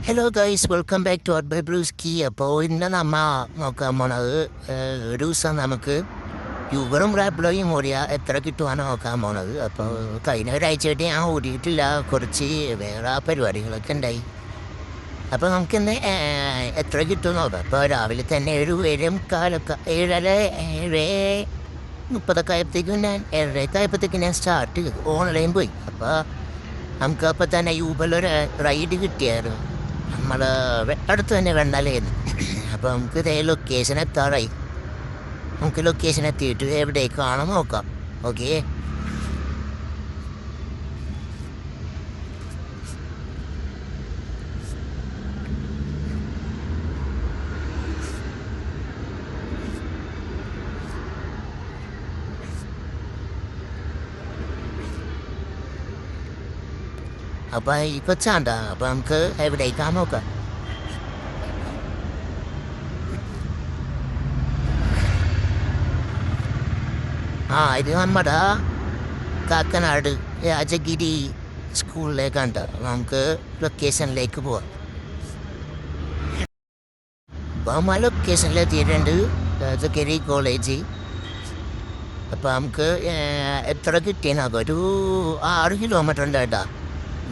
Hello guys welcome back to Bye Bruski. അപ്പോൾ ഇന്ന് നമ്മ നോക്കാൻ പോണത് ഒരു ദിവസം നമുക്ക് യൂബറും റാപ്പിഡോയും ഓടിയാൽ എത്ര കിട്ടുവാണ് നോക്കാൻ പോണത്. അപ്പോൾ കഴിഞ്ഞ ഒരാഴ്ചയായിട്ട് ഞാൻ ഓടിയിട്ടില്ല, കുറച്ച് വേറെ പരിപാടികളൊക്കെ ഉണ്ടായി. അപ്പോൾ നമുക്കിന്ന് എത്ര കിട്ടും നോക്കാം. അപ്പോൾ രാവിലെ തന്നെ ഒരു 7:45 7:30 7:30 ആയപ്പോഴത്തേക്കും ഞാൻ 7:30 ആയപ്പോഴത്തേക്കും ഞാൻ സ്റ്റാർട്ട് ഓൺലൈൻ പോയി. അപ്പോൾ നമുക്ക് അപ്പോൾ തന്നെ യൂബറിലൊരു റൈഡ് കിട്ടിയായിരുന്നു. നമ്മൾ അടുത്ത് തന്നെ വെണ്ണാലായിരുന്നു. അപ്പോൾ നമുക്ക് ഇതേ ലൊക്കേഷൻ എത്താറായി. നമുക്ക് ലൊക്കേഷൻ എത്തിയിട്ട് എവിടേക്കാണെന്ന് നോക്കാം. ഓക്കെ, അപ്പോൾ ഇപ്പോൾ ചാണ്ട. അപ്പോൾ നമുക്ക് എവിടേക്കാണ് നോക്കാം. ഇത് നമ്മുടെ കാക്കനാട് രാജഗിരി സ്കൂളിലേക്കാണ്. നമുക്ക് ലൊക്കേഷനിലേക്ക് പോവാം. അപ്പോൾ നമ്മൾ ലൊക്കേഷനിലെത്തിയിട്ടുണ്ട്, രാജഗിരി കോളേജ്. അപ്പോൾ നമുക്ക് എത്ര കിട്ടിയെന്നാകും, ഒരു 6 കിലോമീറ്റർ ഉണ്ട് കേട്ടോ.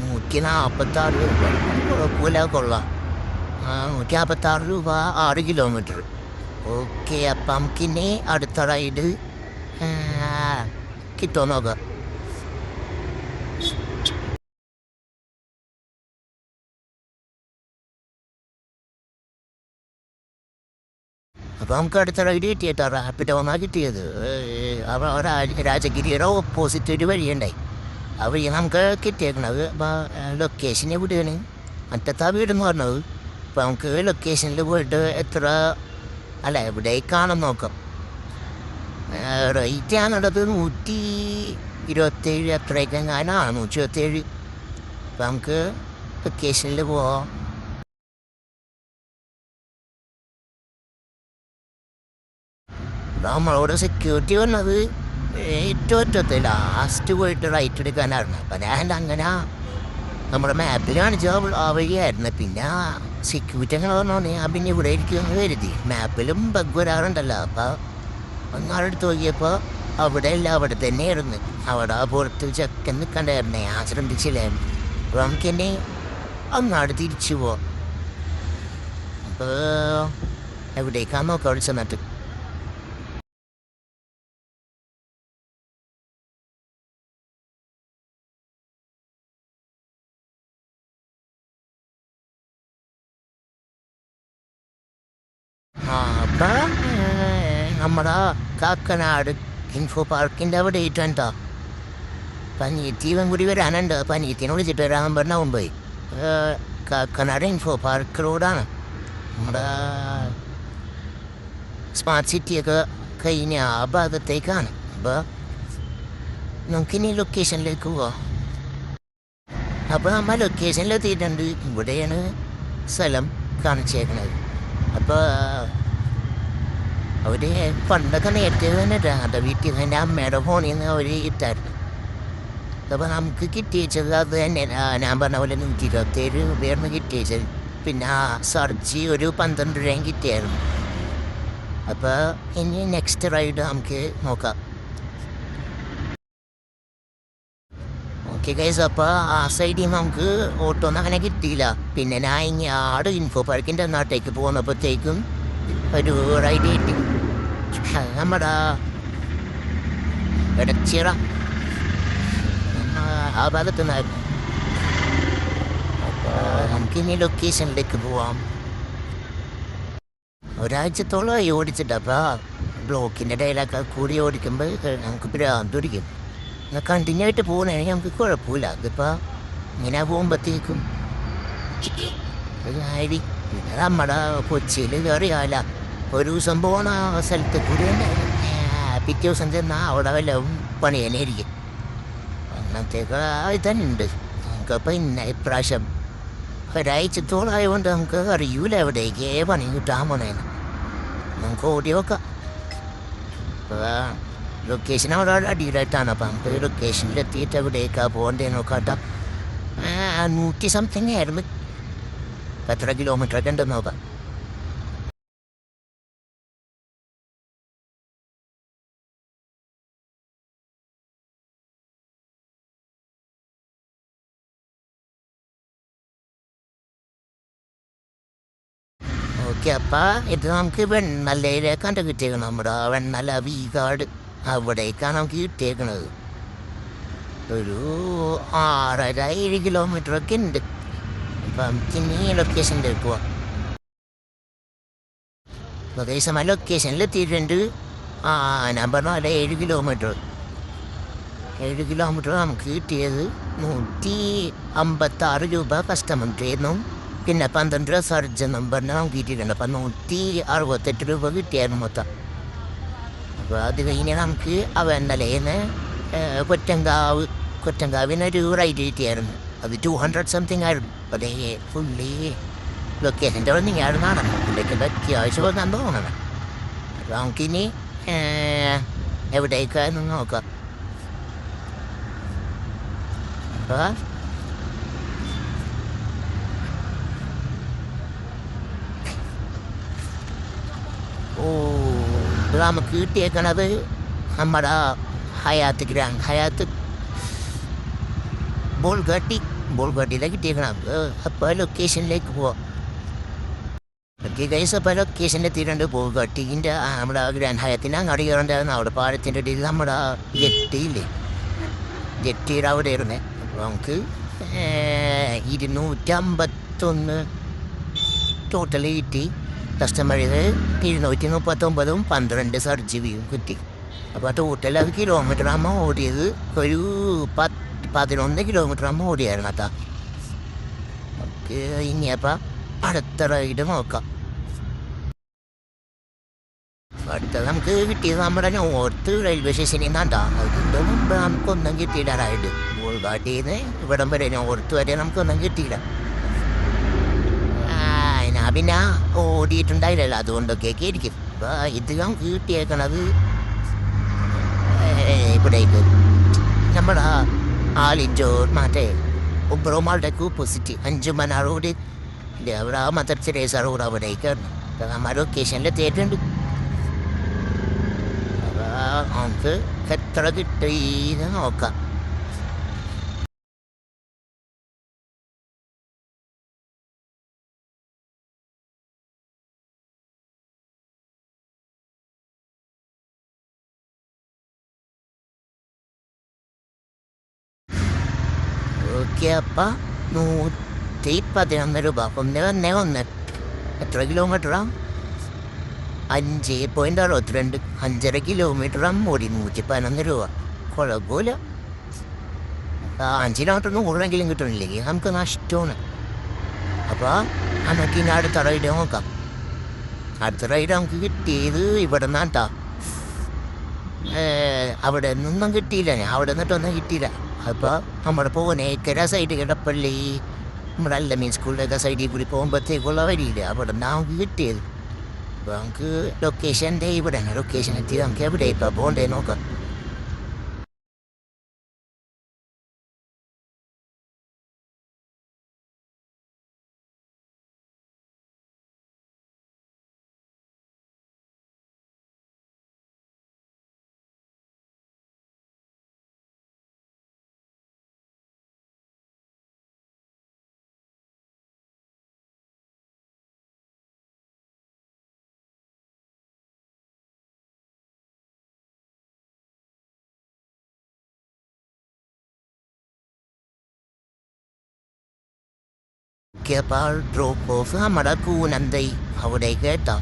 146 രൂപ, കുഴപ്പമില്ല, കൊള്ളാം. 146 രൂപ 6 കിലോമീറ്റർ. ഓക്കെ, അപ്പം നമുക്കിനി അടുത്ത റൈഡ് കിട്ടുമോ നോക്കാം. അപ്പോൾ നമുക്ക് അടുത്ത റൈഡ് കിട്ടിയിട്ടാ, റാപ്പിഡ് ഒന്നാ കിട്ടിയത്. രാജഗിരിയുടെ ഓപ്പോസിറ്റ് ഒരു വഴിയുണ്ടായി, ആ വഴി നമുക്ക് കിട്ടിയേക്കണത്. അപ്പോൾ ലൊക്കേഷൻ എവിടെയാണ്, മറ്റത്താ വീടെന്ന് പറഞ്ഞത്. അപ്പോൾ നമുക്ക് ലൊക്കേഷനിൽ പോയിട്ട് എത്ര അല്ല എവിടേക്കാണെന്ന് നോക്കാം. റേറ്റ് ആണുള്ളത് 127 അത്രയൊക്കെ എങ്ങാനാണ്, 127. അപ്പം നമുക്ക് ലൊക്കേഷനിൽ പോവാം. നമ്മളോട് സെക്യൂരിറ്റി വന്നത് ഏറ്റവും ഒറ്റത്തെ ലാസ്റ്റ് പോയിട്ട് റൈറ്റ് എടുക്കാനായിരുന്നു. അപ്പം ഞാൻ അങ്ങനെ നമ്മുടെ മാപ്പിൽ കാണിച്ച ആ വഴിയായിരുന്നു. പിന്നെ സെക്യൂരിറ്റി അങ്ങനെ പറഞ്ഞോണ്ട് ഞാൻ പിന്നെ ഇവിടെ ഇരിക്കുമെന്ന് കരുതി. മാപ്പിലും ബഗ് വരാറുണ്ടല്ലോ. അപ്പം ഒന്നാളെടുത്ത് നോക്കിയപ്പോൾ അവിടെ അല്ല, അവിടെ തന്നെയായിരുന്നു. അവിടെ പുറത്ത് ചെക്കൻ നിൽക്കണ്ടായിരുന്നേ, ഞാൻ ശ്രദ്ധിച്ചില്ലായിരുന്നു. അപ്പോൾ നമുക്ക് എന്നെ അങ്ങാട് തിരിച്ചു പോവാം. അപ്പോൾ എവിടേക്കാന്ന് നോക്കാം അവിടെ ചെന്നിട്ട്. അപ്പം നമ്മുടെ കാക്കനാട് ഇൻഫോ പാർക്കിൻ്റെ അവിടെ ഇട്ടുണ്ടോ. പനീത്തീവൻ കൂടി വരാനുണ്ട്. പനീത്തിനെ വിളിച്ചിട്ട് വരാൻ പറഞ്ഞ മുമ്പ് കാക്കനാട് ഇൻഫോ പാർക്ക് റോഡാണ്. നമ്മുടെ സ്മാർട്ട് സിറ്റിയൊക്കെ കഴിഞ്ഞ ആ ഭാഗത്തേക്കാണ്. അപ്പോൾ നമുക്കിനി ലൊക്കേഷനിലേക്ക് പോവാം. അപ്പോൾ നമ്മൾ ലൊക്കേഷനിലെത്തിയിട്ടുണ്ട്. ഇവിടെയാണ് സ്ഥലം കാണിച്ചേക്കുന്നത്. അപ്പോൾ അവർ പണ്ടൊക്കെ നേരത്തെ തന്നെ അത് വീട്ടിൽ നിന്ന് എൻ്റെ അമ്മയുടെ ഫോണിൽ നിന്ന് അവർ ഇട്ടായിരുന്നു. അപ്പോൾ നമുക്ക് കിട്ടിയത് അത് തന്നെ ഞാൻ പറഞ്ഞ പോലെ 127 രൂപയായിരുന്നു കിട്ടിയത്. പിന്നെ സർജി ഒരു 12 രൂപയും കിട്ടിയായിരുന്നു. അപ്പോൾ ഇനി നെക്സ്റ്റ് റൈഡ് നമുക്ക് നോക്കാം. ഓക്കെ ഗൈസ്, അപ്പോൾ ആ സൈഡിൽ നമുക്ക് ഓട്ടോ ഒന്നും അങ്ങനെ കിട്ടിയില്ല. പിന്നെ ഞാൻ ഇങ്ങാട് ഇൻഫോ പാർക്കിൻ്റെ നാട്ടിലേക്ക് പോകുന്നപ്പോഴത്തേക്കും ഒരു റൈഡ് കിട്ടി. നമ്മുടെ ഇടച്ചിറ ആ ഭാഗത്തു നിന്നായിരുന്നു. അപ്പോൾ നമുക്കിനി ലൊക്കേഷനിലേക്ക് പോവാം. ഒരാഴ്ചത്തോളമായി ഓടിച്ചിട്ട്. അപ്പോൾ ബ്ലോക്കിൻ്റെ ഇടയിലൊക്കെ കൂടി ഓടിക്കുമ്പോൾ നമുക്ക് ഭ്രാന്തൊടിക്കും. എന്നാൽ കണ്ടിന്യൂ ആയിട്ട് പോകുന്നതാണെങ്കിൽ നമുക്ക് കുഴപ്പമില്ല. അതിപ്പോൾ ഇങ്ങനെ പോകുമ്പോഴത്തേക്കും ആയി. പിന്നെ നമ്മുടെ കൊച്ചിയിൽ കയറിയാല ഒരു ദിവസം പോകണ സ്ഥലത്ത് കൂടി പിറ്റേ ദിവസം ചെന്നാൽ അവിടെ വല്ല പണി തന്നെ ആയിരിക്കും. അങ്ങനത്തേക്ക് ഇതന്നെ ഉണ്ട്. നമുക്കപ്പോൾ ഇപ്രാവശ്യം ഒരാഴ്ചത്തോളമായതുകൊണ്ട് നമുക്ക് അറിയൂല എവിടേക്ക് പണി കിട്ടാൻ പോണേന്ന്. നമുക്ക് ഓടി നോക്കാം. അപ്പോൾ ലൊക്കേഷൻ അവിടെ അടിയിലായിട്ടാണ്. അപ്പം നമുക്ക് ലൊക്കേഷനിലെത്തിയിട്ട് എവിടേക്കാണ് പോകേണ്ടത് നോക്കാട്ടോ. 100 സംതിങ് ആയിരുന്നു. എത്ര കിലോമീറ്റർ ഒക്കെ ഉണ്ടെന്ന് നോക്കാം. ഓക്കെ, അപ്പം ഇത് നമുക്ക് വെണ്ണലയിലേക്കാണ് കിട്ടിയേക്കുന്നത്. നമ്മുടെ വെണ്ണല വീകാട് അവിടേക്കാണ് നമുക്ക് കിട്ടിയേക്കണത്. ഒരു 6.5-7 ഒക്കെ ഉണ്ട്. അപ്പം നമുക്ക് ഇനി ലൊക്കേഷനിലേക്ക് പോവാം. ഏകദേശം ആ ലൊക്കേഷനിൽ എത്തിയിട്ടുണ്ട്. ഞാൻ പറഞ്ഞ പോലെ 7 കിലോമീറ്റർ നമുക്ക് കിട്ടിയത് 156 രൂപ കസ്റ്റമറിൻ്റെ ആയിരുന്നു. പിന്നെ 12 രൂപ സർജ് നമ്പറിന് നമുക്ക് കിട്ടിയിട്ടുണ്ട്. അപ്പം 168 രൂപ കിട്ടിയായിരുന്നു മൊത്തം. അപ്പോൾ അത് കഴിഞ്ഞ് നമുക്ക് വെണ്ണലയിൽ കൊറ്റങ്കാവിനൊരു റൈഡ് കിട്ടിയായിരുന്നു. അത് 200 സംതിങ് ആയിരുന്നു. അതേ ഫുള്ളി ലൊക്കേഷൻ്റെ അവിടെ നിങ്ങാണ് നടന്നത്. പുള്ളിക്കൊക്കെ അത്യാവശ്യം വന്നാൻ തോന്നണം. അപ്പോൾ നമുക്കിനി എവിടേക്കാന്ന് നോക്കാം. അപ്പോൾ ഇത് നമുക്ക് കിട്ടിയേക്കണത് നമ്മുടെ ഹയാത്ത് ബോൾഗാട്ടിയിലാണ് കിട്ടിയേക്കണം. അപ്പോൾ ലൊക്കേഷനിലേക്ക് പോവാം. ഓക്കെ ഗൈസ്, അപ്പോൾ ലൊക്കേഷനിലെത്തിയിട്ടുണ്ട്. ബോൾഗാട്ടിൻ്റെ നമ്മുടെ ഗ്രാൻഡ് ഹയാത്തിൻ്റെ അങ്ങോട്ട് കയറേണ്ടായിരുന്നു. അവിടെ പാലത്തിൻ്റെ ഇടയിൽ നമ്മുടെ ജെട്ടിയുടെ അവിടെ ഇരുന്നേ. അപ്പോൾ നമുക്ക് 251 ടോട്ടൽ കിട്ടി. കസ്റ്റമറിത് 239 12 സർജ് വ്യൂവും കിട്ടി. അപ്പോൾ ടോട്ടൽ അത് കിലോമീറ്റർ ആകുമ്പോൾ ഓടിയത് ഒരു 11 കിലോമീറ്റർ ആകുമ്പോൾ ഓടിയായിരുന്നു കേട്ടോ. നമുക്ക് ഇനിയപ്പോൾ അടുത്ത റൈഡ് നോക്കാം. അടുത്തത് നമുക്ക് കിട്ടിയത് നമ്മുടെ നോർത്ത് റെയിൽവേ സ്റ്റേഷനിൽ നിന്നാണ്ടാ. അതിൻ്റെ മുമ്പ് നമുക്കൊന്നും കിട്ടിയില്ല. റൈഡ് ബോൾഗാട്ടിയിൽ നിന്ന് ഇവിടം വരെ നോർത്ത് വരെ നമുക്കൊന്നും കിട്ടിയില്ല. ഞാൻ പിന്നെ ഓടിയിട്ടുണ്ടായില്ലല്ലോ, അതുകൊണ്ടൊക്കെയൊക്കെ ആയിരിക്കും. അപ്പോൾ ഇത് നമുക്ക് കിട്ടിയേക്കണത് ഇവിടേക്ക് നമ്മുടെ ആലിഞ്ചോർ മറ്റേ ഉബ്രോമാളുടെ ഓപ്പോസിറ്റ് 5 മന റോഡ് ഇല്ല, അവിടെ മദർ തെരേസ റോഡ് അവിടേക്കായിരുന്നു. നമ്മുടെ ലൊക്കേഷനിൽ എത്തിയിട്ടുണ്ട്. അപ്പോൾ നമുക്ക് എത്ര കിട്ടിയെന്ന് നോക്കാം. ഓക്കെ, അപ്പം 111 രൂപ. 111 എത്ര കിലോമീറ്ററാണ്? 5.62 5.5 കിലോമീറ്ററാണ് ഓടി. 111 രൂപ കുഴപ്പമില്ല. 5 കിലോമീറ്റർ 100 കിട്ടണില്ലെങ്കിൽ നമുക്ക് നഷ്ടമാണ്. അപ്പോൾ നമുക്ക് ഇനി അടുത്ത റൈഡ് നോക്കാം. അടുത്ത റൈഡ് നമുക്ക് കിട്ടിയത് ഇവിടെ നിന്നാട്ടാ. അവിടെ നിന്നൊന്നും കിട്ടിയില്ല. അവിടെ നിന്നിട്ടൊന്നും കിട്ടിയില്ല. അപ്പോൾ നമ്മുടെ പൂനേക്കര സൈഡ് കിടപ്പള്ളി നമ്മുടെ അല്ലമീൻ സ്കൂളിലൊക്കെ സൈഡിൽ കൂടി പോകുമ്പോഴത്തേക്കുള്ള വരിയില്ല. അവിടെ നിന്നാണ് നമുക്ക് കിട്ടിയത്. അപ്പോൾ നമുക്ക് ലൊക്കേഷൻ്റെ ഇവിടെയാണ്. ലൊക്കേഷൻ എത്തി നമുക്ക് എവിടെ ഇപ്പോൾ പോകണ്ടേ നോക്കാം. അപ്പോൾ ഡ്രോപ്പ് ഓഫ് നമ്മുടെ കൂനന്തൈ അവിടേക്ക് കേട്ടോ.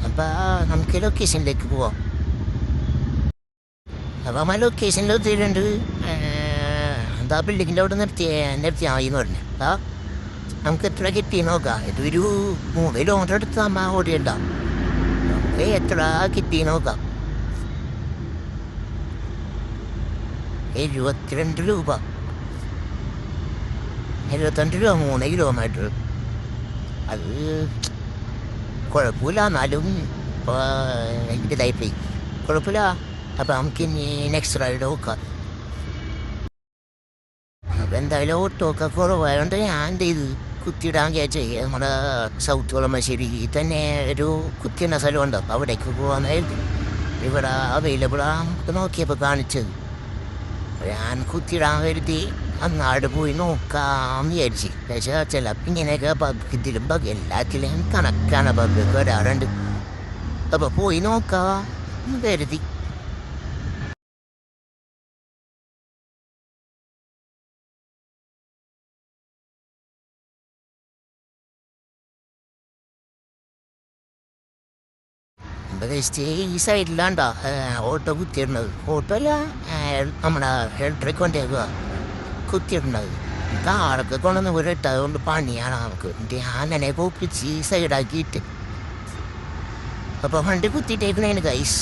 അപ്പോൾ നമുക്ക് ലൊക്കേഷനിലേക്ക് പോവാം. അപ്പോൾ നമ്മൾ ലൊക്കേഷനിൽ എത്തിയിട്ടുണ്ട്. എന്താ ബിൽഡിങ്ങിൻ്റെ അവിടെ നിർത്തിയായി എന്ന് പറഞ്ഞു. അപ്പോൾ നമുക്ക് എത്ര കിട്ടി നോക്കാം. ഇതൊരു 3 കിലോമീറ്റർ എടുത്ത് അമ്മ ഓടിയുണ്ടാവും. നമുക്ക് എത്ര കിട്ടി നോക്കാം. 72 രൂപ 72 രൂപ 3 കിലോമീറ്റർ. അത് കുഴപ്പമില്ല. എന്നാലും എനിക്ക് ഇതായിപ്പോയി. കുഴപ്പമില്ല. അപ്പം നമുക്ക് ഇനി നെക്സ്റ്റ് റൈഡ് നോക്കാം. അപ്പം എന്തായാലും ഓട്ടോ ഒക്കെ കുറവായതുകൊണ്ട് ഞാൻ എന്ത് ചെയ്ത് കുത്തിയിടാൻ കയറ്റി നമ്മുടെ സൗത്ത് കൊളമശ്ശേരി തന്നെ ഒരു കുത്തിയിടുന്ന സ്ഥലമുണ്ട്. അപ്പോൾ അവിടേക്ക് പോകാമെന്നായിരുന്നു. ഇവിടെ അവൈലബിൾ നമുക്ക് നോക്കിയപ്പോൾ കാണിച്ചത്. ഞാൻ കുത്തിയിടാൻ കരുതി അങ്ങാട് പോയി നോക്കാം വിചാരിച്ച്. പക്ഷേ ചിലപ്പോൾ ഇങ്ങനെയൊക്കെ ഇതിലും എല്ലാത്തിലും കണക്കാണ് ബഗ്ഗൊക്കെ വരാറുണ്ട്. അപ്പോൾ പോയി നോക്കാം കരുതി. ഈ സൈഡിലാണ്ടോ ഓട്ടോ കുത്തിയിടുന്നത്. ഓട്ടോ അല്ല, നമ്മുടെ ഇലക്ട്രിക് വണ്ടിയൊക്കെ കുത്തിയിടുന്നത്. കാറൊക്കെ കൊണ്ടുവന്ന് ഇട്ടത് കൊണ്ട് പണിയാണ് നമുക്ക്. അങ്ങനെ പൊപ്പിച്ച് സൈഡാക്കിയിട്ട് അപ്പോൾ വണ്ടി കുത്തിയിട്ടേക്കണേന് ഗൈസ്.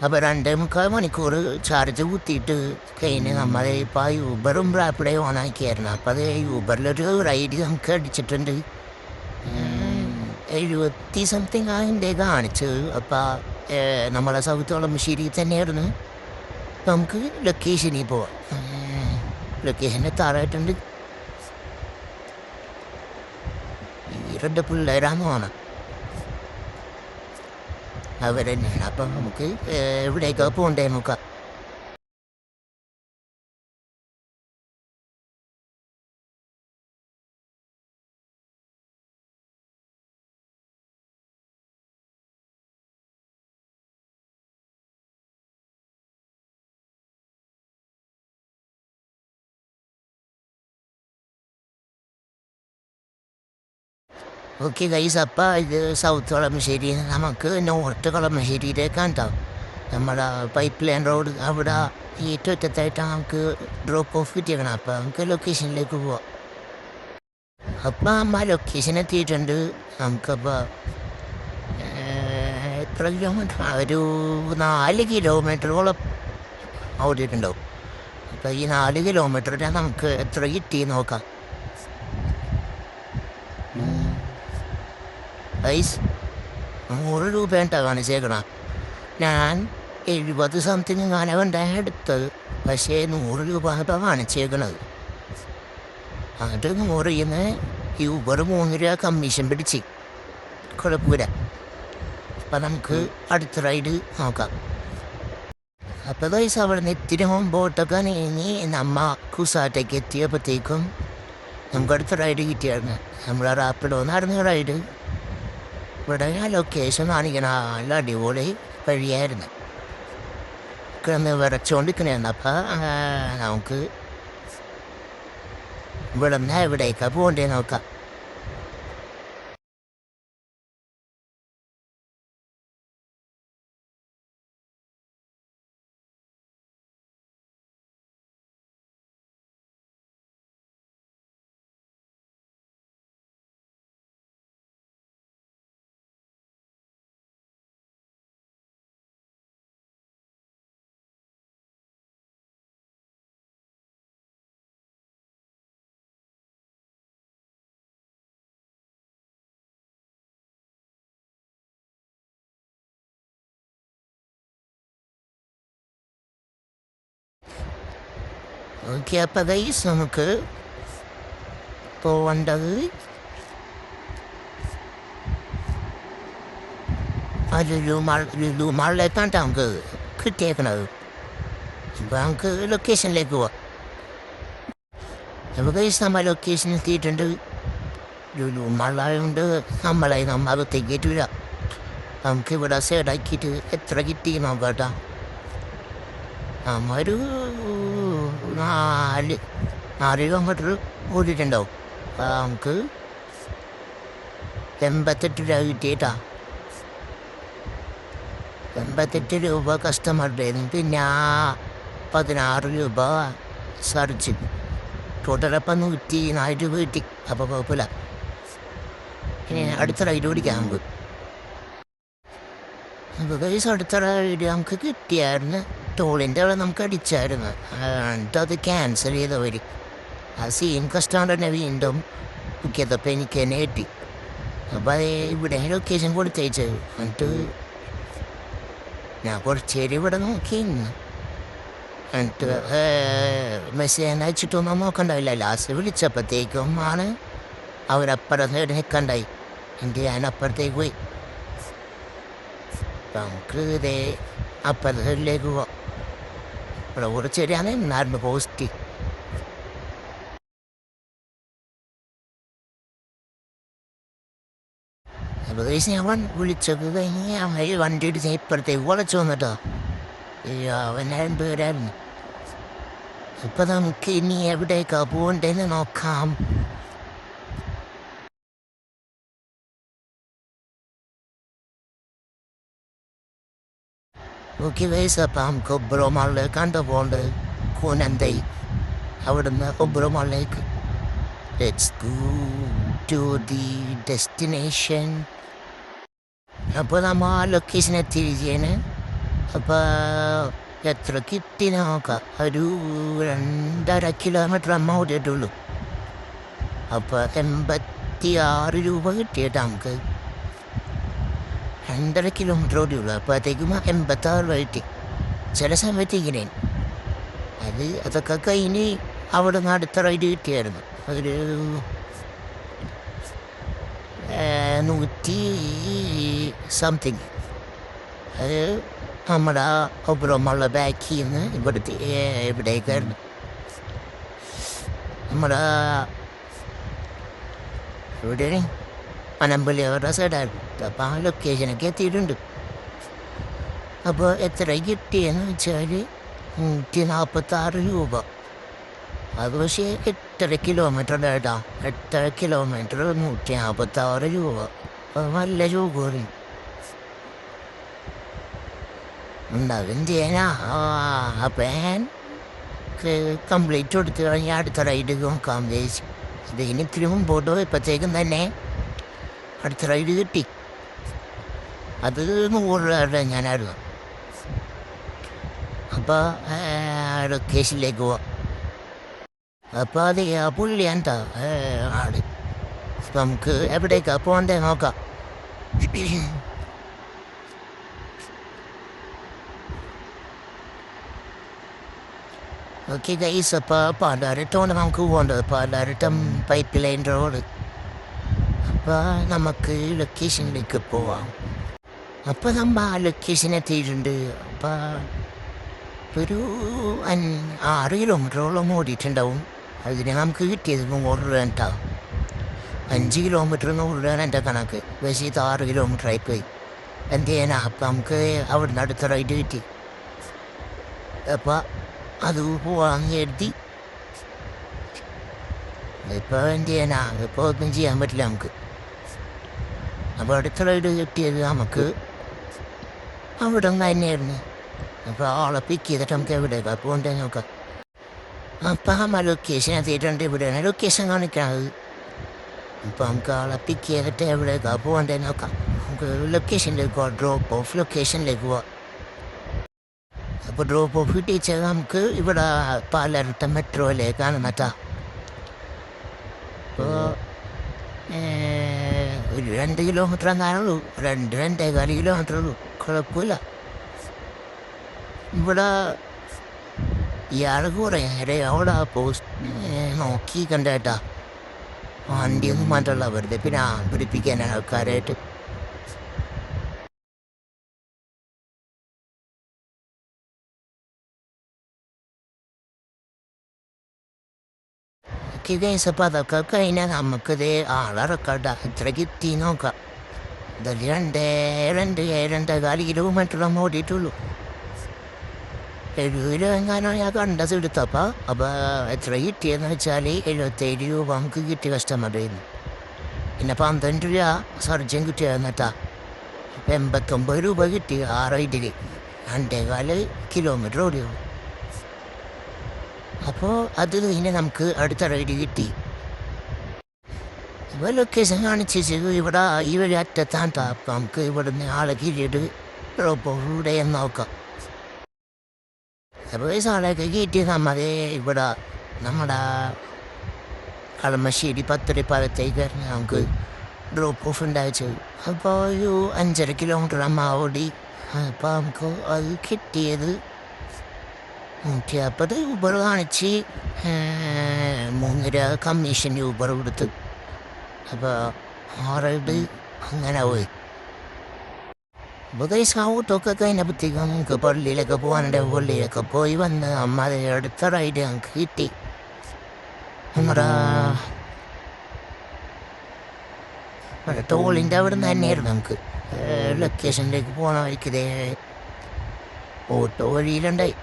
അപ്പോൾ 2.25 മണിക്കൂർ ചാർജ് കുത്തിയിട്ട് കഴിഞ്ഞ് നമ്മൾ ഇപ്പോൾ യൂബറും റാപ്പിഡേ ഓണാക്കിയായിരുന്നു. അപ്പോൾ അത് യൂബറിലൊരു റൈഡ് നമുക്ക് അടിച്ചിട്ടുണ്ട്. 70 സംതിങ് അതിൻ്റെ കാണിച്ചത്. അപ്പോൾ നമ്മളെ സൗത്ത് കൊളമശ്ശേരി തന്നെയായിരുന്നു. നമുക്ക് ലൊക്കേഷനിൽ പോവാം. ലൊക്കേഷൻ എത്താറായിട്ടുണ്ട്. ഈ 2 പിള്ളേരാന്ന് തോന്നാം, അവർ തന്നെയാണ്. അപ്പം നമുക്ക് എവിടേക്കാ പോകണ്ടേ നോക്കാം. ഓക്കെ ഗൈസ്, അപ്പം ഇത് സൗത്ത് കൊളമശ്ശേരി നമുക്ക് നോർത്ത് കൊളമശ്ശേരിയിലേക്കാണ് കേട്ടോ. നമ്മുടെ പൈപ്പ് ലൈൻ റോഡ് അവിടെ ഏറ്റവും അറ്റത്തായിട്ട് നമുക്ക് ഡ്രോപ്പ് ഓഫ് കിട്ടിയേക്കണം. അപ്പം നമുക്ക് ലൊക്കേഷനിലേക്ക് പോവാം. അപ്പം അമ്മ ലൊക്കേഷൻ എത്തിയിട്ടുണ്ട്. നമുക്കപ്പോൾ എത്ര കിലോമീറ്റർ, ഒരു 4 കിലോമീറ്ററോളം ഓടിയിട്ടുണ്ടാവും. അപ്പം ഈ 4 കിലോമീറ്ററിന് നമുക്ക് എത്ര കിട്ടി നോക്കാം. ഗൈസ് 100 രൂപയാണ് കാണിച്ചേക്കണം. ഞാൻ 70 സംതിങ് കാനകണ്ടാണ് എടുത്തത്. പക്ഷേ 100 രൂപ ഇപ്പോൾ കാണിച്ചേക്കണത്. അത് 100 യൂബർ 3 രൂപ കമ്മീഷൻ പിടിച്ച് കുഴപ്പമില്ല. അപ്പം നമുക്ക് അടുത്ത റൈഡ് നോക്കാം. അപ്പോൾ ഗൈസ് അവിടെ നിന്ന് ഇത്തിരി മുമ്പോട്ടൊക്കെ നീങ്ങി നമ്മ കുസാറ്റയ്ക്ക് എത്തിയപ്പോഴത്തേക്കും നമുക്ക് അടുത്ത റൈഡ് കിട്ടിയായിരുന്നു. നമ്മുടെ റാപ്പിഡോ നടന്ന റൈഡ്. ഇവിടെ ലൊക്കേഷൻ കാണിക്കണ നല്ല അടിപൊളി വഴിയായിരുന്നു. കിടന്ന് വിറച്ചുകൊണ്ടിരിക്കണായിരുന്നു. അപ്പം നമുക്ക് ഇവിടെ നിന്ന് എവിടേക്കാണ് പോകണ്ടേ നോക്കാം. ഓക്കെ, അപ്പം ഗൈസ് നമുക്ക് പോവേണ്ടത് ലുലു മാളിലേക്കാണ് നമുക്ക് കിട്ടിയേക്കണത്. അപ്പോൾ നമുക്ക് ലൊക്കേഷനിലേക്ക് പോവാം. അപ്പോൾ ഗൈസ് നമ്മൾ ലൊക്കേഷൻ എത്തിയിട്ടുണ്ട്. ലുലു മാളായതുകൊണ്ട് നമ്മ അകത്തേക്ക് കയറ്റില്ല. നമുക്ക് ഇവിടെ സൈഡാക്കിയിട്ട് എത്ര കിട്ടി നോക്കാം കേട്ടോ. ഒരു 4 കിലോമീറ്റർ ഓടിയിട്ടുണ്ടാവും. അപ്പോൾ നമുക്ക് 88 രൂപ കിട്ടിയിട്ടാ. 88 രൂപ കസ്റ്റമറുടെ പിന്നെ 16 രൂപ സർച്ച്. ടോട്ടലപ്പം 104 രൂപ കിട്ടി. അപ്പോൾ കുഴപ്പമില്ല. ഇനി അടുത്ത റൈഡ് ഓടിക്കാം നമുക്ക്. അപ്പോൾ ഗൈസ് അടുത്ത റൈഡ് നമുക്ക് കിട്ടിയായിരുന്നു. ടോളിൻ്റെ അവിടെ നമുക്ക് അടിച്ചായിരുന്നു. എന്നിട്ട് അത് ക്യാൻസൽ ചെയ്തവർ. ആ സെയിം കസ്റ്റമർ തന്നെ വീണ്ടും ബുക്ക് ചെയ്തപ്പോൾ എനിക്ക് തന്നെ കിട്ടി. അപ്പോൾ അത് ഇവിടെ ലൊക്കേഷൻ കൊടുത്തയച്ചത്. എന്നിട്ട് ഞാൻ കുറച്ച് നേരം ഇവിടെ നോക്കി. എന്നിട്ട് മെസ്സേജ് അയച്ചിട്ടൊന്നും നോക്കണ്ടാവില്ല. ലാസ്റ്റ് വിളിച്ചപ്പോഴത്തേക്കും ആണ് അവരപ്പുറത്ത് നിൽക്കണ്ടായി. എൻ്റെ ഞാൻ അപ്പുറത്തേക്ക് പോയി. നമുക്ക് ഇതേ അപ്പുറത്തെ സൈഡിലേക്ക് പോവാം. ഇവിടെ കുറച്ച് ശരിയാണ് എന്നായിരുന്നു പോസ്റ്റ്. ഏകദേശം അവൻ വിളിച്ചത് കഴിഞ്ഞ് അവൻ വണ്ടി ഇടിച്ച് ഇപ്പുറത്തേക്ക് വളച്ചു വന്നിട്ടോ. അവൻ രണ്ടുപേരായിരുന്നു. ഇപ്പം നമുക്ക് ഇനി എവിടേക്കാ പോകണ്ടേന്ന് നോക്കാം. ഓക്കെ വയസ്സ്, അപ്പം നമുക്ക് ഒബ്രോമാളിലേക്കാണ് പോകേണ്ടത്. കൂനന്തൈ. അവിടുന്ന് ഒബ്രോമാളിലേക്ക്. Let's go to the destination. അപ്പോൾ നമ്മൾ ആ ലൊക്കേഷൻ എത്തിയിരിക്കുകയാണ്. അപ്പോൾ എത്ര കിട്ടി നോക്കാം. ഒരു 2.5 കിലോമീറ്റർ അമ്മ ഓടിയിട്ടുള്ളൂ. അപ്പോൾ 86 രൂപ കിട്ടിയിട്ട് നമുക്ക് 2.5 കിലോമീറ്റർ ഓടിയുള്ളൂ. അപ്പോഴത്തേക്കും 86 രൂപ കിട്ടി. ചില സമയത്ത് ഇങ്ങനെ അതൊക്കെ കഴിഞ്ഞ് അവിടെ നിന്ന് അടുത്ത റൈഡ് കിട്ടിയായിരുന്നു. ഒരു 100 സംതിങ്. അത് നമ്മുടെ ഒബ്രോമുള്ള ബാക്കിൽ നിന്ന് ഇവിടേക്കായിരുന്നു. നമ്മുടെ ഇവിടെ പനമ്പള്ളി അവരുടെ സൈഡായിരുന്നു. അപ്പോൾ ആ ലൊക്കേഷനൊക്കെ എത്തിയിട്ടുണ്ട്. അപ്പോൾ എത്ര കിട്ടിയെന്ന് വെച്ചാൽ 146 രൂപ. അത് പക്ഷേ 8.5 കിലോമീറ്റർ ഉണ്ടായിട്ടാ. 8.5 കിലോമീറ്റർ 146 രൂപ. അത് നല്ല രൂപ പറയും. ഉണ്ടാകും ചെയ്യാനാ. അപ്പം ഞാൻ കംപ്ലീറ്റ് കൊടുത്ത് കഴിഞ്ഞാൽ അടുത്ത റൈഡ് നോക്കാൻ വിചാരിച്ചു. ഇതിന് ഇത്തിരി മുമ്പോട്ട് പോയപ്പോഴത്തേക്കും തന്നെ അടുത്ത റൈഡ് കിട്ടി. അത് 100 രൂപയുടെ ഞാനായിരുന്നു. അപ്പോൾ ലൊക്കേഷനിലേക്ക് പോവാം. അപ്പോൾ അത് ആ പുള്ളിയാണ് കേട്ടോ ആട്. നമുക്ക് എവിടേക്കാ പോകണ്ടേ നോക്കാം. ഓക്കെ ഗൈസ്, അപ്പോൾ പാലാരിട്ടമാണ് നമുക്ക് പോകേണ്ടത്. പാലാരിട്ടം പൈപ്പ് ലൈൻ റോഡ്. അപ്പോൾ നമുക്ക് ലൊക്കേഷനിലേക്ക് പോവാം. അപ്പോൾ നമ്മൾ ആ ലൊക്കേഷൻ എത്തിയിട്ടുണ്ട്. അപ്പോൾ ഒരു 6 കിലോമീറ്ററോളം ഓടിയിട്ടുണ്ടാവും. അതിന് നമുക്ക് കിട്ടിയത് 100 രൂപ കേട്ടോ. 5 കിലോമീറ്റർ 100 രൂപയാണ് എൻ്റെ കണക്ക്. പക്ഷേ ഇത് 6 കിലോമീറ്റർ ആയിപ്പോയി. എന്ത് ചെയ്യാനാ. അപ്പം നമുക്ക് അവിടുന്ന് അടുത്ത റൈഡ് കിട്ടി. അപ്പോൾ അത് പോവാൻ കരുതി. ഇപ്പോൾ എന്ത് ചെയ്യാനാ. ഇപ്പോൾ ഒന്നും ചെയ്യാൻ പറ്റില്ല നമുക്ക്. അപ്പോൾ അടുത്ത റൈഡ് കിട്ടിയത് നമുക്ക് അവിടെ നിന്ന് തന്നെയായിരുന്നു. അപ്പോൾ ആളെ പിക്ക് ചെയ്തിട്ട് നമുക്ക് എവിടെയൊക്കെ പോകണ്ടേ നോക്കാം. അപ്പം ആ ലൊക്കേഷൻ എത്തിയിട്ടുണ്ട്. ഇവിടെയാണ് ലൊക്കേഷൻ കാണിക്കുന്നത്. അപ്പോൾ നമുക്ക് ആളെ പിക്ക് ചെയ്തിട്ട് എവിടെയൊക്കെ പോകണ്ടേ നോക്കാം. നമുക്ക് ലൊക്കേഷനിലേക്ക് പോവാം. ഡ്രോപ്പ് ഓഫ് ലൊക്കേഷനിലേക്ക് പോവാം. അപ്പോൾ ഡ്രോപ്പ് ഓഫ് കിട്ടിച്ചാൽ നമുക്ക് ഇവിടെ പാലാരിട്ടം മെട്രോയിലേക്കാണ് മറ്റാ. അപ്പോൾ ഒരു 2 കിലോമീറ്റർ എന്നാണുള്ളൂ. 2-2.25 കിലോമീറ്റർ ഉള്ളൂ. കുഴപ്പമില്ല. ഇവിടെ ഇയാൾ കുറേ നേരം അവിടെ പോസ്റ്റ് നോക്കി കണ്ടേട്ടാ. വണ്ടിയൊന്നും മാറ്റുള്ള വെറുതെ പിന്നെ പിടിപ്പിക്കാനാണ് ആൾക്കാരായിട്ട്. ഗൈസ്, അപ്പോൾ അതൊക്കെ കഴിഞ്ഞാൽ നമുക്കിത് ആളിറക്കണ്ട. എത്ര കിട്ടി നോക്കാം. ഇതിൽ 2.25 കിലോമീറ്റർ നമ്മൾ ഓടിയിട്ടുള്ളൂ. 70 രൂപ എങ്ങാനോ ഞാൻ കണ്ടത് എടുത്തപ്പോൾ. അപ്പോൾ എത്ര കിട്ടിയെന്ന് വെച്ചാൽ 77 രൂപ നമുക്ക് കിട്ടി കസ്റ്റമറിൽ. പിന്നെ 12 രൂപ സർജൻ കിട്ടിയായിരുന്നട്ടാ. 89 രൂപ കിട്ടി 6 റൈഡിൽ. 2.25 കിലോമീറ്റർ ഓടിയോ. അപ്പോൾ അത് കഴിഞ്ഞ് നമുക്ക് അടുത്ത റൈഡ് കിട്ടി. ഇപ്പോൾ ലൊക്കേഷൻ കാണിച്ച് ഇവിടെ ഈ വഴി അറ്റത്താൻ. അപ്പം നമുക്ക് ഇവിടുന്ന് ആളെ കീഴിട്ട് ഇവിടെ നോക്കാം. അപ്പോൾ ഈ സാളൊക്കെ കയറ്റി നമ്മൾ ഇവിടെ നമ്മുടെ കളമശ്ശേരി പത്തടിപ്പാലത്തേക്ക് നമുക്ക് ഡ്രോപ്പ് ഓഫ് ഉണ്ടായിച്ചത്. അപ്പോൾ ഒരു 5.5 കിലോമീറ്റർ അമ്മ ഓടി. അപ്പോൾ നമുക്ക് അത് കിട്ടിയത് 150 ഊബർ കാണിച്ച് 3 രൂപ കമ്മീഷൻ ഊബർ കൊടുത്ത്. അപ്പോൾ ആറോട്ട് അങ്ങനെ പോയി. അപ്പോൾ ഗൈസ് ആ ഊട്ടമൊക്കെ കഴിഞ്ഞപ്പോഴത്തേക്കും നമുക്ക് പള്ളിയിലൊക്കെ പോകാനുണ്ട്. പള്ളിയിലൊക്കെ പോയി വന്ന് അമ്മ അടുത്ത റൈഡ് ഞങ്ങൾക്ക് കിട്ടി. നമ്മുടെ ടോളിൻ്റെ അവിടെ നിന്ന് തന്നെയായിരുന്നു നമുക്ക് ലൊക്കേഷനിലേക്ക് പോകണ വഴിക്കതേ ഓട്ടോ വഴിയിലുണ്ടായി.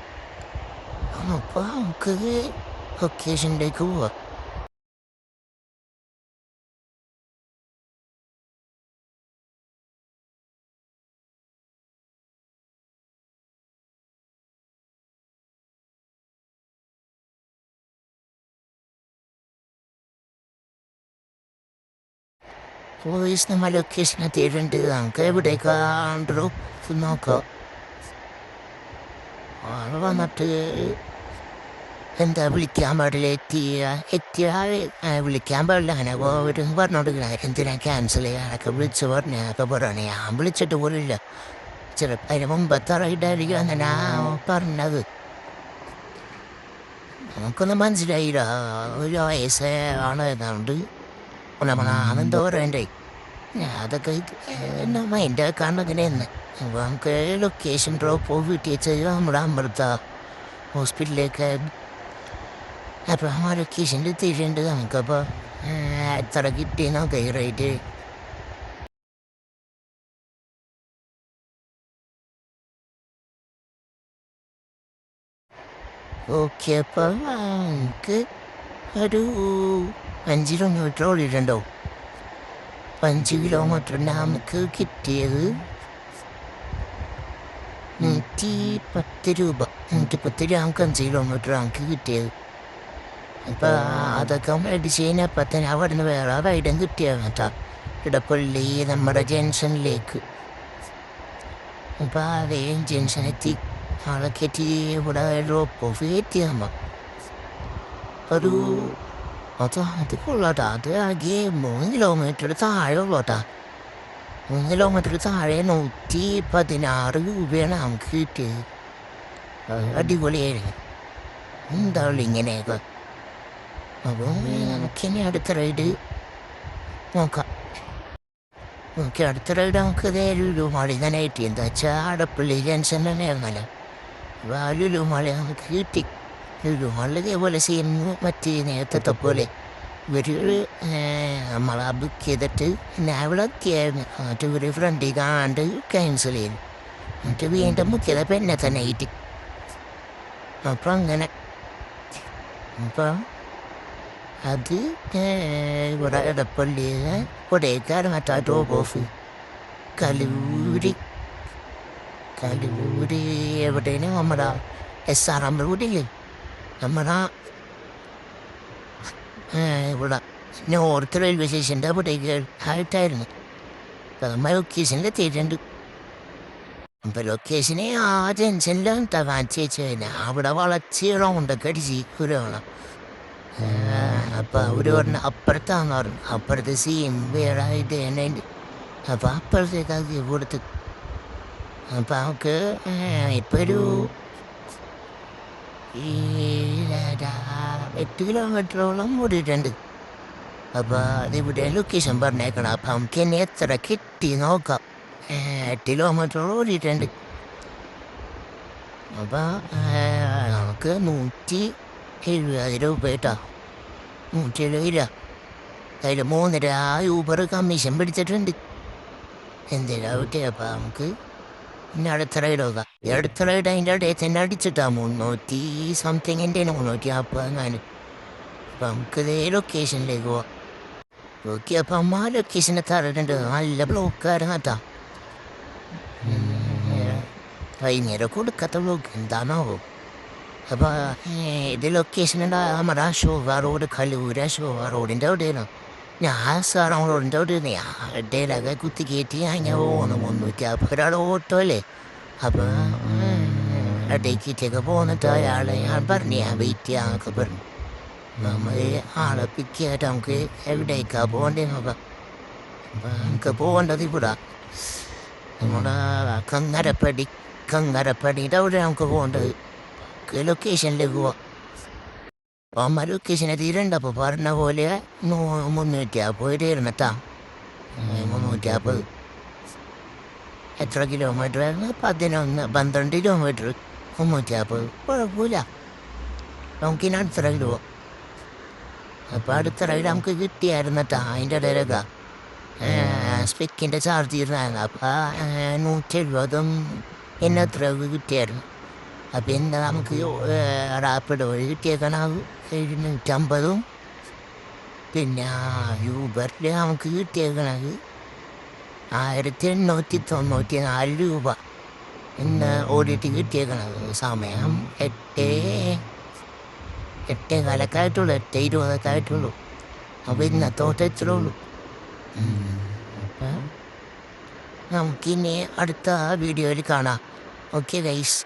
അപ്പോൾ നമുക്ക് ലൊക്കേഷനിലേക്ക് പോവാം. പോലീസ് നമ്മൾ ലൊക്കേഷൻ എത്തിയിട്ടുണ്ട്. നമുക്ക് എവിടേക്കാണ്ടോ നോക്കാം. ആൾ വന്നിട്ട് എന്താ വിളിക്കാൻ പാടില്ല, എത്തിയാൽ വിളിക്കാൻ പാടില്ല അങ്ങനെ ഒരു പറഞ്ഞോണ്ടിരിക്കണ എന്തിനാ ക്യാൻസൽ ചെയ്യാനൊക്കെ വിളിച്ച് പറഞ്ഞൊക്കെ പറയണേ. ഞാൻ വിളിച്ചിട്ട് പോലില്ല. ചിലപ്പോൾ അതിന് മുമ്പത്തെ റൈഡായിരിക്കും അങ്ങനെ പറഞ്ഞത്. നമുക്കൊന്നും മനസ്സിലായില്ല. ഒരു വയസ്സ് ആണ് ഏതാണ്ട് നമ്മളാണെന്തോ പറയണ്ടേ. അതൊക്കെ എന്നാ മൈൻഡ് ആക്കാണ്ടങ്ങനെ തന്നെ. അപ്പോൾ നമുക്ക് ലൊക്കേഷൻ ഡ്രോപ്പ് വീട്ടിൽ ചെയ്ത് നമ്മുടെ അമൃത ഹോസ്പിറ്റലിലേക്ക്. അപ്പോൾ ആ ലൊക്കേഷനിൽ എത്തിയിട്ടുണ്ട്. നമുക്കപ്പോൾ എത്ര കിട്ടി നോക്കാം ഈ റേറ്റ്. ഓക്കെ, അപ്പോൾ നമുക്ക് ഒരു 5 കിലോമീറ്റർ ഓടിയിട്ടുണ്ടോ. 5 കിലോമീറ്ററിന് നമുക്ക് കിട്ടിയത് 110 രൂപ. 110 രൂപ നമുക്ക് 5 കിലോമീറ്റർ നമുക്ക് കിട്ടിയത്. അപ്പോൾ അതൊക്കെ മേടിച്ച് കഴിഞ്ഞപ്പോൾ തന്നെ അവിടെ നിന്ന് വേറെ റൈഡും കിട്ടിയാണ് കേട്ടോ. ഇടപ്പള്ളി നമ്മുടെ ജംഗ്ഷനിലേക്ക്. അപ്പോൾ അതേ ജംഗ്ഷനെത്തി ആളെ കയറ്റി ഇവിടെ ഡ്രോപ്പ് ഓഫ് കയറ്റി നമ്മൾ ഒരു അത് കൊള്ളാട്ടാ. അത് ആകെ 3 കിലോമീറ്റർ താഴെ ഉള്ളൂട്ടാ. 3 കിലോമീറ്റർ താഴെ 116 രൂപയാണ് നമുക്ക് കിട്ടിയത്. അടിപൊളിയായിരുന്നു. എന്താവുള്ളൂ ഇങ്ങനെയൊക്കെ. അപ്പോൾ നമുക്കിനി അടുത്ത റൈഡ് നോക്കാം. ഓക്കെ, അടുത്ത റൈഡ് നമുക്ക് ലുലുമാളി തന്നെ കിട്ടി. എന്താ വെച്ചാൽ അടപ്പള്ളി ജംഗ്ഷൻ തന്നെയായിരുന്നല്ലോ. അപ്പോൾ ആ ലുലുമാളി നമുക്ക് കിട്ടി. ലുലുമാളിൽ ഇതേപോലെ സെയിം മറ്റേ നേരത്തെ പോലെ ഇവർ നമ്മളെ ബുക്ക് ചെയ്തിട്ട് ഞാൻ ഇവിടെ എത്തിയായിരുന്നു. എന്നിട്ട് ഇവർ ഫ്രണ്ടിൽ കാണാണ്ട് ക്യാൻസൽ ചെയ്തു. എന്നിട്ട് വീണ്ടും ബുക്ക് ചെയ്തപ്പോൾ എന്നെ തന്നെ കിട്ടി. അപ്പം അങ്ങനെ അപ്പം അത് ഇവിടെ ഇടപ്പള്ളിയിലെ കൊടേക്കാട് മറ്റാ ഡ്രോപ്പ് ഓഫ് കലൂരി എവിടെയാണ് നമ്മുടെ SRM റോഡില്ലേ, നമ്മുടെ ഇവിടെ നോർത്ത് റെയിൽവേ സ്റ്റേഷൻ്റെ അവിടേക്ക് ആയിട്ടായിരുന്നു. അപ്പം നമ്മൾ ലൊക്കേഷനിൽ എത്തിയിട്ടുണ്ട്. അപ്പം ലൊക്കേഷനെ ആ ജംഗ്ഷനിലാണ് തവാൻ ചേച്ചി കഴിഞ്ഞാൽ അവിടെ വളച്ച് റൗണ്ടൊക്കെ അടിച്ച് കുരുവണം. അപ്പം അവർ പറഞ്ഞു അപ്പുറത്താന്ന് പറഞ്ഞു. അപ്പുറത്ത് സെയിം വേറെ ഇത് തന്നെ ഉണ്ട്. അപ്പം അപ്പുറത്തേക്ക് അത് കൊടുത്ത് അപ്പം അവൾക്ക് ഇപ്പം ഒരു 8 കിലോമീറ്ററോളം ഓടിയിട്ടുണ്ട്. അപ്പോൾ അതിവിടെ ലൊക്കേഷൻ പറഞ്ഞേക്കണം. അപ്പം നമുക്ക് ഇനി എത്ര കിട്ടി നോക്കാം. 8 കിലോമീറ്ററോളം ഓടിയിട്ടുണ്ട്. അപ്പോൾ നമുക്ക് 170 രൂപ കേട്ടോ. 170 രൂപ. അതിൽ 3.5 ഊബർ കമ്മീഷൻ പിടിച്ചിട്ടുണ്ട്. എന്തിനാവട്ടെ. അപ്പം നമുക്ക് പിന്നെ അടുത്ത റൈഡ് നോക്കാം. അടുത്ത റൈഡ് അതിൻ്റെ ഇടയിൽ തന്നെ അടിച്ചിട്ടാ 300 സംതിങ് എൻ്റെ 340 അങ്ങനെ. അപ്പം നമുക്കിതേ ലൊക്കേഷനിലേക്ക് പോവാം. ഓക്കെ, അപ്പം ആ ലൊക്കേഷനെ തറയിട്ടുണ്ട്. നല്ല ബ്ലോക്കായിരുന്നു കേട്ടോ. വൈകുന്നേരം കൊടുക്കാത്ത ബ്ലോക്ക് എന്താണാവോ. അപ്പോൾ ഇത് ലൊക്കേഷൻ ഉണ്ടാകുക നമ്മുടെ ശോഭ റോഡ്, കലൂര ശോഭ റോഡിൻ്റെ അവിടെയാണ്. ഞാൻ സാറാം റോഡിൻ്റെ അവിടെയാണ്. ഇടയിലൊക്കെ കുത്തി കയറ്റി അങ്ങനെ പോകണം. 350 ഓട്ടോ അല്ലേ. അപ്പോൾ ഇടയ്ക്കിട്ടൊക്കെ പോന്നിട്ട് അയാളെ ഞാൻ പറഞ്ഞു ഞാൻ വെയിറ്റ് ചെയ്യാന്നൊക്കെ പറഞ്ഞു. നമ്മൾ ആളെ പിക്ക് ചെയ്തിട്ട് നമുക്ക് എവിടേക്കാണ് പോകേണ്ടത് നോക്കാം. അപ്പം നമുക്ക് പോകേണ്ടത് ഇവിടെ നമ്മുടെ കങ്ങരപ്പടിയുടെ അവിടെ നമുക്ക് പോകേണ്ടത്. ലൊക്കേഷനിലേക്ക് പോവാം. അവന്മാർ ലൊക്കേഷനെ തീരുണ്ട്. അപ്പോൾ പറഞ്ഞ പോലെ 350 ഇരുന്നിട്ടാ 350. എത്ര കിലോമീറ്റർ ആയിരുന്നു? 12 കിലോമീറ്റർ. 350 കുഴപ്പമില്ല. നമുക്കിനി അടുത്ത റൈഡ് പോവാം. അപ്പോൾ അടുത്ത റൈഡ് നമുക്ക് കിട്ടിയായിരുന്നട്ടാ. അതിൻ്റെ ഇടയിലൊക്കെ സ്പെക്കിൻ്റെ ചാർജ് ചെയ്തിരുന്നായിരുന്നു. അപ്പോൾ 170 എന്നെ എത്രയൊക്കെ കിട്ടിയായിരുന്നു. അപ്പം എന്താ നമുക്ക് റാപ്പിഡ് വഴി കിട്ടിയേക്കണത് 750. പിന്നെ യൂബറിൽ നമുക്ക് കിട്ടിയേക്കണത് 1894 രൂപ ഇന്ന് ഓടിയിട്ട് കിട്ടിയേക്കണത്. സമയം 8:15 ആയിട്ടുള്ളൂ. 8:20 ആയിട്ടുള്ളൂ. അപ്പോൾ ഇന്നത്തോട്ട് എത്രേ ഉള്ളൂ. അപ്പം നമുക്കിനി അടുത്ത വീഡിയോയിൽ കാണാം. Okay guys.